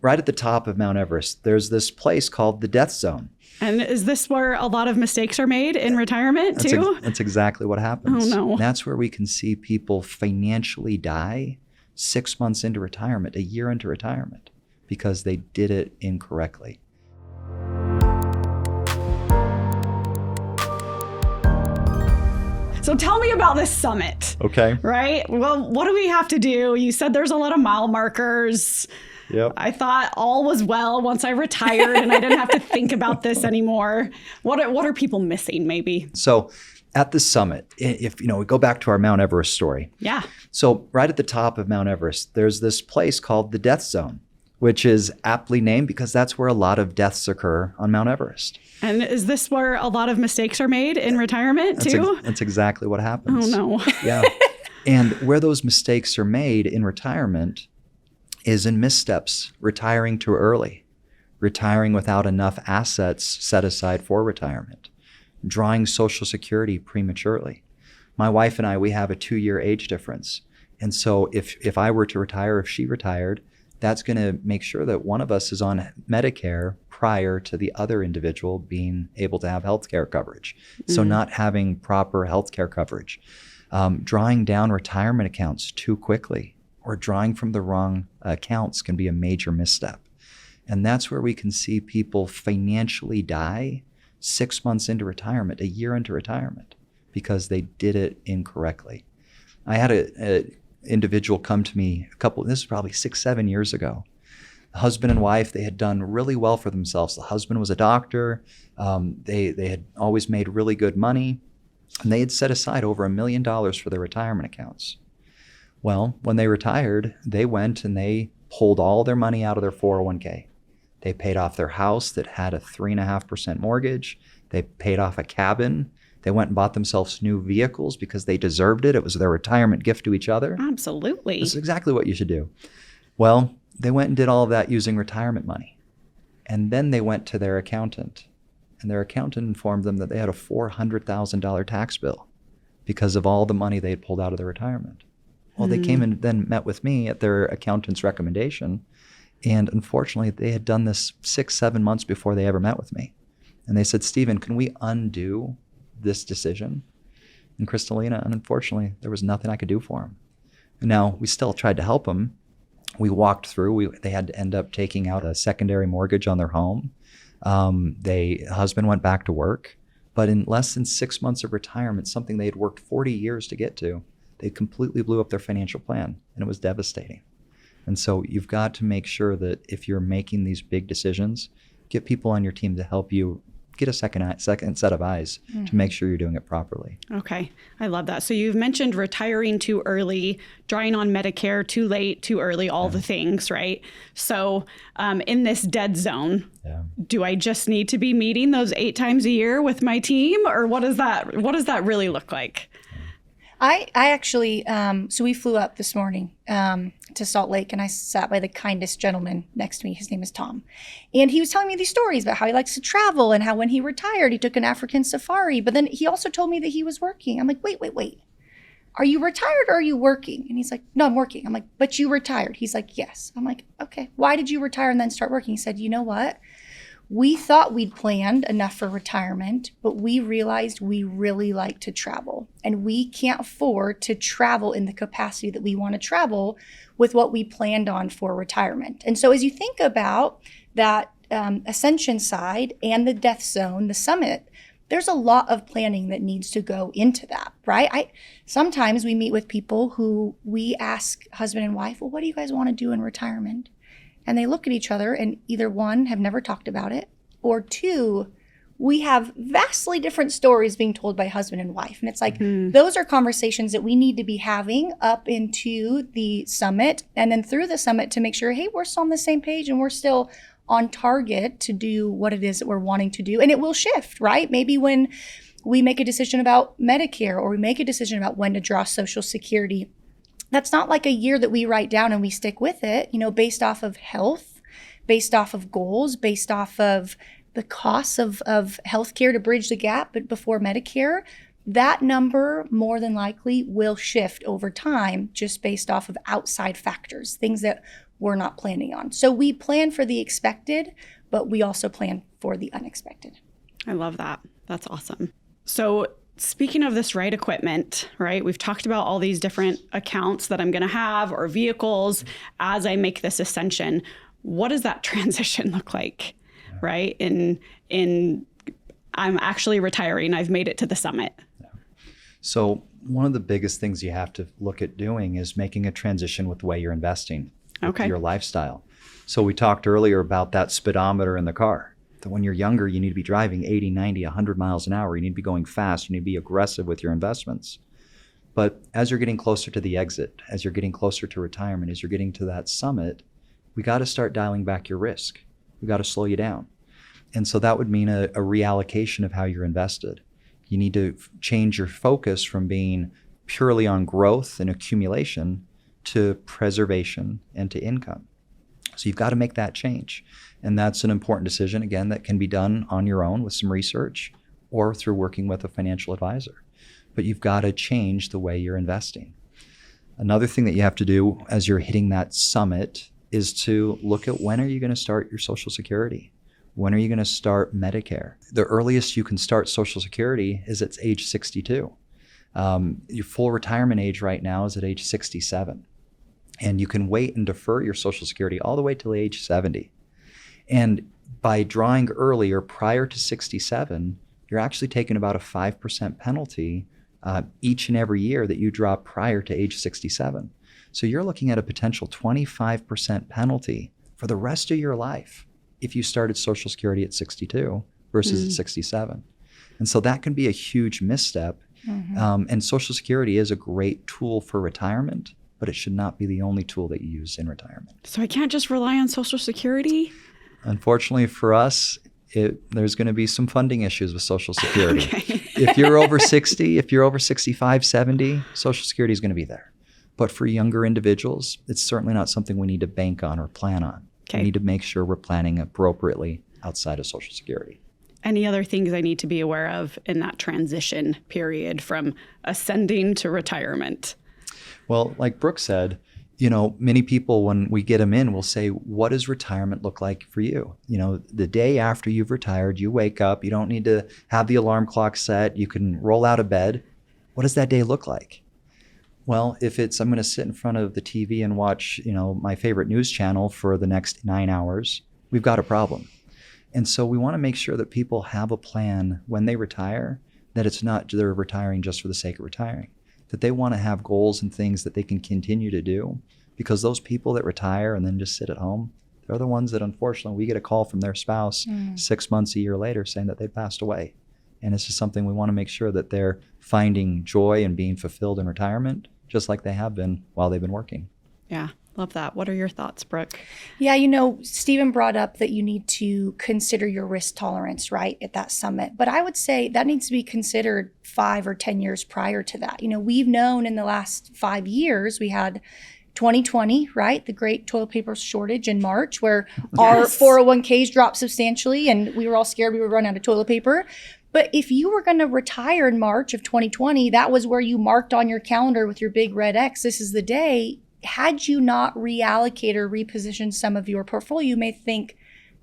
right at the top of Mount Everest, there's this place called the Death Zone. And is this where a lot of mistakes are made in retirement too? That's exactly what happens. Oh, no. That's where we can see people financially die 6 months into retirement, a year into retirement, because they did it incorrectly. So tell me about this summit. Okay. Right? Well, what do we have to do? You said there's a lot of mile markers. Yep. I thought all was well once I retired and I didn't have to think about this anymore. What are people missing maybe? So at the summit, if we go back to our Mount Everest story. Yeah. So right at the top of Mount Everest, there's this place called the Death Zone, which is aptly named because that's where a lot of deaths occur on Mount Everest. And is this where a lot of mistakes are made in retirement too? That's exactly what happens. Oh, no. Yeah. And where those mistakes are made in retirement is in missteps, retiring too early, retiring without enough assets set aside for retirement, drawing Social Security prematurely. My wife and I, we have a 2-year age difference. And so if I were to retire, if she retired, that's going to make sure that one of us is on Medicare prior to the other individual being able to have health care coverage. So not having proper health care coverage, drawing down retirement accounts too quickly, or drawing from the wrong accounts can be a major misstep. And that's where we can see people financially die 6 months into retirement, a year into retirement, because they did it incorrectly. I had a individual come to me this is probably 6-7 years ago. The husband and wife, they had done really well for themselves. The husband was a doctor. They had always made really good money, and they had set aside over $1 million for their retirement accounts. Well, when they retired, they went and they pulled all their money out of their 401k. They paid off their house that had a 3.5% mortgage. They paid off a cabin. They went and bought themselves new vehicles because they deserved it. It was their retirement gift to each other. Absolutely. This is exactly what you should do. Well, they went and did all of that using retirement money. And then they went to their accountant. And their accountant informed them that they had a $400,000 tax bill because of all the money they had pulled out of their retirement. Well, they came and then met with me at their accountant's recommendation. And unfortunately, they had done this 6-7 months before they ever met with me. And they said, Stephen, can we undo this decision? And Kristalina, and unfortunately, there was nothing I could do for them. And now, we still tried to help them. We walked through. They had to end up taking out a secondary mortgage on their home. Husband went back to work. But in less than 6 months of retirement, something they had worked 40 years to get to, they completely blew up their financial plan, and it was devastating. And so you've got to make sure that if you're making these big decisions, get people on your team to help you get a second set of eyes to make sure you're doing it properly. Okay. I love that. So you've mentioned retiring too early, drawing on Medicare too late, too early, all the things, right? So in this dead zone, do I just need to be meeting those 8 times a year with my team, or what does that really look like? I actually, so we flew up this morning to Salt Lake, and I sat by the kindest gentleman next to me. His name is Tom. And he was telling me these stories about how he likes to travel and how when he retired, he took an African safari. But then he also told me that he was working. I'm like, wait. Are you retired or are you working? And he's like, no, I'm working. I'm like, but you retired. He's like, yes. I'm like, okay. Why did you retire and then start working? He said, you know what? We thought we'd planned enough for retirement, but we realized we really like to travel, and we can't afford to travel in the capacity that we want to travel with what we planned on for retirement. And so as you think about that ascension side and the death zone, the summit, there's a lot of planning that needs to go into that, right? Sometimes we meet with people who we ask husband and wife, well, what do you guys want to do in retirement? And they look at each other and either one, have never talked about it, or two, we have vastly different stories being told by husband and wife. And it's like, those are conversations that we need to be having up into the summit and then through the summit to make sure, hey, we're still on the same page and we're still on target to do what it is that we're wanting to do. And it will shift, right? Maybe when we make a decision about Medicare or we make a decision about when to draw Social Security, that's not like a year that we write down and we stick with it, based off of health, based off of goals, based off of the costs of healthcare to bridge the gap but before Medicare. that number more than likely will shift over time just based off of outside factors, things that we're not planning on. So we plan for the expected, but we also plan for the unexpected. I love that. That's awesome. So speaking of this right equipment, right, we've talked about all these different accounts that I'm going to have or vehicles as I make this ascension. What does that transition look like, right? In I'm actually retiring. I've made it to the summit. So one of the biggest things you have to look at doing is making a transition with the way you're investing, with your lifestyle. So we talked earlier about that speedometer in the car. That when you're younger, you need to be driving 80, 90, 100 miles an hour. You need to be going fast. You need to be aggressive with your investments. But as you're getting closer to the exit, as you're getting closer to retirement, as you're getting to that summit, we got to start dialing back your risk. We got to slow you down. And so that would mean a reallocation of how you're invested. You need to change your focus from being purely on growth and accumulation to preservation and to income. So you've got to make that change. And that's an important decision, again, that can be done on your own with some research or through working with a financial advisor. But you've got to change the way you're investing. Another thing that you have to do as you're hitting that summit is to look at when are you going to start your Social Security? When are you going to start Medicare? The earliest you can start Social Security is at age 62. Your full retirement age right now is at age 67. And you can wait and defer your Social Security all the way till age 70. And by drawing early or prior to 67, you're actually taking about a 5% penalty each and every year that you draw prior to age 67. So you're looking at a potential 25% penalty for the rest of your life if you started Social Security at 62 versus at 67. And so that can be a huge misstep. And Social Security is a great tool for retirement, but it should not be the only tool that you use in retirement. So I can't just rely on Social Security? Unfortunately for us, there's going to be some funding issues with Social Security. If you're over 60, if you're over 65, 70, Social Security is going to be there. But for younger individuals, it's certainly not something we need to bank on or plan on. We need to make sure we're planning appropriately outside of Social Security. Any other things I need to be aware of in that transition period from ascending to retirement? Well, like Brooke said, many people, when we get them in, will say, what does retirement look like for you? The day after you've retired, you wake up, you don't need to have the alarm clock set, you can roll out of bed. What does that day look like? Well, if it's, I'm going to sit in front of the TV and watch, my favorite news channel for the next 9 hours, we've got a problem. And so we want to make sure that people have a plan when they retire, that it's not they're retiring just for the sake of retiring, that they want to have goals and things that they can continue to do, because those people that retire and then just sit at home, they're the ones that, unfortunately, we get a call from their spouse 6 months, a year later saying that they passed away. And it's just something we want to make sure that they're finding joy and being fulfilled in retirement, just like they have been while they've been working. Yeah, love that. What are your thoughts, Brooke? Yeah, Stephen brought up that you need to consider your risk tolerance, right, at that summit. But I would say that needs to be considered 5 or 10 years prior to that. We've known in the last 5 years, we had 2020, right, the great toilet paper shortage in March, where our 401ks dropped substantially and we were all scared we would run out of toilet paper. But if you were going to retire in March of 2020, that was where you marked on your calendar with your big red X, this is the day. Had you not reallocate or repositioned some of your portfolio, you may think,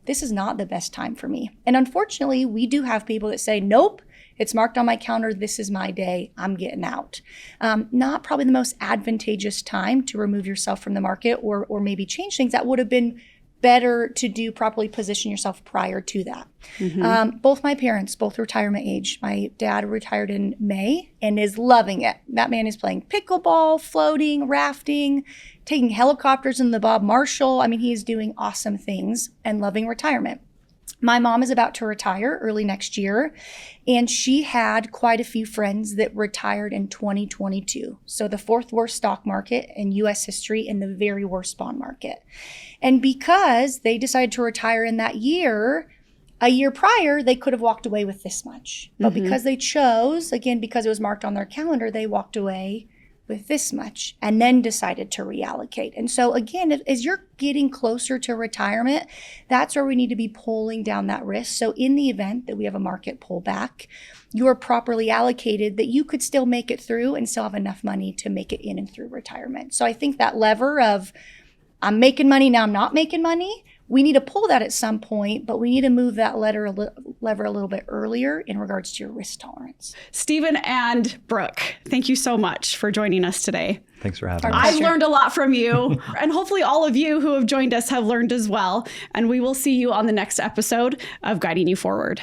this is not the best time for me. And unfortunately, we do have people that say, nope, it's marked on my calendar, this is my day, I'm getting out. Not probably the most advantageous time to remove yourself from the market or maybe change things. That would have been better to do, properly position yourself prior to that. Both my parents, both retirement age. My dad retired in May and is loving it. That man is playing pickleball, floating, rafting, taking helicopters in the Bob Marshall. I mean, he is doing awesome things and loving retirement. My mom is about to retire early next year, and she had quite a few friends that retired in 2022. So the 4th worst stock market in U.S. history and the very worst bond market. And because they decided to retire in that year, a year prior, they could have walked away with this much. But because they chose, again, because it was marked on their calendar, they walked away with this much and then decided to reallocate. And so again, as you're getting closer to retirement, that's where we need to be pulling down that risk. So in the event that we have a market pullback, you're properly allocated, that you could still make it through and still have enough money to make it in and through retirement. So I think that lever of I'm making money, now I'm not making money, we need to pull that at some point, but we need to move that lever a little bit earlier in regards to your risk tolerance. Stephen and Brooke, thank you so much for joining us today. Thanks for having me. I've learned a lot from you, and hopefully all of you who have joined us have learned as well. And we will see you on the next episode of Guiding You Forward.